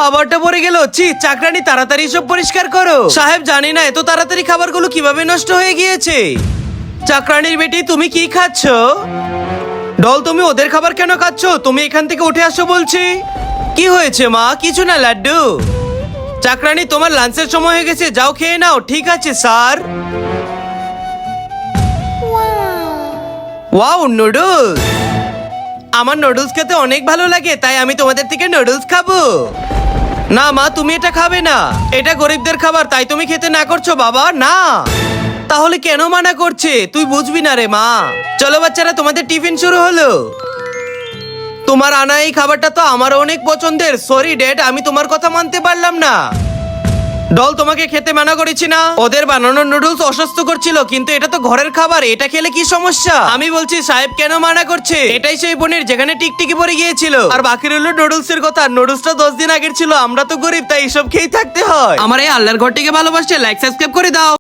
খাবারটা পড়ে গেল। ছি, চাকরানি তাড়াতাড়ি সব পরিষ্কার করো। সাহেব, জানি না এত তাড়াতাড়ি খাবারগুলো কিভাবে নষ্ট হয়ে গিয়েছে। চাকরানির বেটি, তুমি কি খাচ্ছ? ডল, তুমি ওদের খাবার কেন খাচ্ছ? তুমি এখান থেকে উঠে আসো বলছি। কি হয়েছে মা? কিছু না লাড্ডু। চাকরানি, তোমার লাঞ্চের সময় হয়ে গেছে, যাও খেয়ে নাও। ঠিক আছে স্যার। Wow, noodles. আমার নুডলস খেতে অনেক ভালো লাগে, তাই আমি তোমাদের থেকে নুডলস খাবো। না মা, তুমি এটা খাবে না। এটা গরিবদের খাবার, তাই তুমি খেতে না করছো বাবা? না। তাহলে কেন মানা করছে? তুই বুঝবি না রে মা। চলো বাচ্চারা, তোমাদের টিফিন শুরু হলো। তোমার আনা এই খাবারটা তো আমার অনেক পছন্দের। সরি ড্যাড, আমি তোমার কথা মানতে পারলাম না। ডল, তোমাকে খেতে মানা করেছি না? ওদের বানানো নুডলস অস্বাস্থ্যকর ছিল, কিন্তু এটা তো ঘরের খাবার, এটা খেলে কি সমস্যা? আমি বলছি সাহেব কেন মানা করছে? এটাই সেই পনির যেখানে টিকটিকি পড়ে গিয়েছিল। আর বাকি রইল নুডলস এর কথা। নুডলসটা 10 দিন আগের ছিল। আমরা তো গরিব, তাই এসব খেয়েই থাকতে হয়। আমার এই আল্লাহর ঘরটিকে ভালোবাসতে লাইক সাবস্ক্রাইব করে দাও।